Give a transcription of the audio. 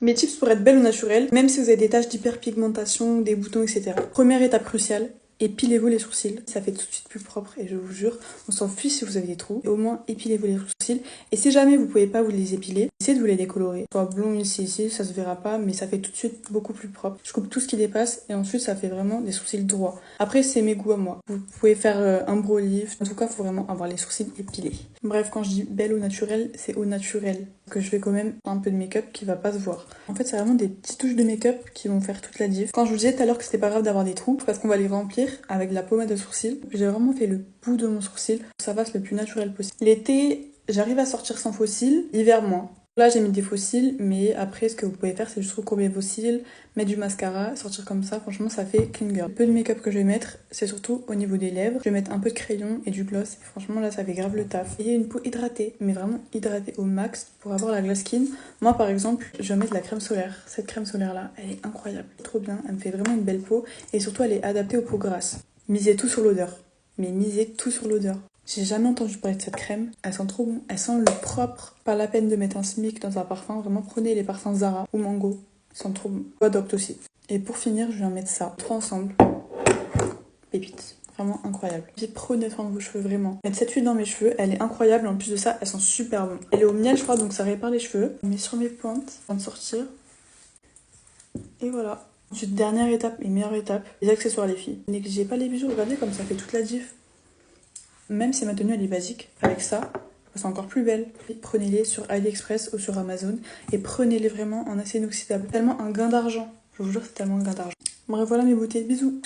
Mes tips pour être belle au naturel, même si vous avez des taches d'hyperpigmentation, des boutons, etc. Première étape cruciale, épilez-vous les sourcils. Ça fait tout de suite plus propre et je vous jure, on s'en fiche si vous avez des trous. Et au moins, épilez-vous les sourcils. Et si jamais vous pouvez pas vous les épiler, essayez de vous les décolorer. Soit blond ici, ça se verra pas, mais ça fait tout de suite beaucoup plus propre. Je coupe tout ce qui dépasse et ensuite ça fait vraiment des sourcils droits. Après, c'est mes goûts à moi. Vous pouvez faire un brow lift. En tout cas, faut vraiment avoir les sourcils épilés. Bref, quand je dis belle au naturel, c'est au naturel. Que je fais quand même un peu de make-up qui va pas se voir. En fait, c'est vraiment des petites touches de make-up qui vont faire toute la diff. Quand je vous disais tout à l'heure que c'était pas grave d'avoir des trous, parce qu'on va les remplir avec de la pommade de sourcil. J'ai vraiment fait le bout de mon sourcil. Ça fasse le plus naturel possible. L'été, j'arrive à sortir sans faux cils. L'hiver, moins. Là, j'ai mis des faux cils, mais après, ce que vous pouvez faire, c'est juste recourber vos cils, mettre du mascara, sortir comme ça. Franchement, ça fait clean girl. Le peu de make-up que je vais mettre, c'est surtout au niveau des lèvres. Je vais mettre un peu de crayon et du gloss. Et franchement, là, ça fait grave le taf. Et une peau hydratée, mais vraiment hydratée au max pour avoir la glass skin. Moi, par exemple, je vais mettre de la crème solaire. Cette crème solaire-là, elle est incroyable. Trop bien. Elle me fait vraiment une belle peau. Et surtout, elle est adaptée aux peaux grasses. Misez tout sur l'odeur. Mais misez tout sur l'odeur. J'ai jamais entendu parler de cette crème. Elle sent trop bon. Elle sent le propre. Pas la peine de mettre un SMIC dans un parfum. Vraiment, prenez les parfums Zara ou Mango. Ils sentent trop bon. Ou Adopt aussi. Et pour finir, je viens mettre ça. Trois ensemble. Pépite. Vraiment incroyable. Prenez soin de vos cheveux, vraiment. Mettre cette huile dans mes cheveux, elle est incroyable. En plus de ça, elle sent super bon. Elle est au miel, je crois, donc ça répare les cheveux. Je mets sur mes pointes avant de sortir. Et voilà. Ensuite, dernière étape et meilleure étape, les accessoires, les filles. Négligez pas les bijoux. Regardez comme ça fait toute la diff. Même si ma tenue elle est basique, avec ça, c'est encore plus belle. Prenez-les sur AliExpress ou sur Amazon et prenez-les vraiment en acier inoxydable. Tellement un gain d'argent. Je vous jure, c'est tellement un gain d'argent. Bref, voilà mes beautés. Bisous.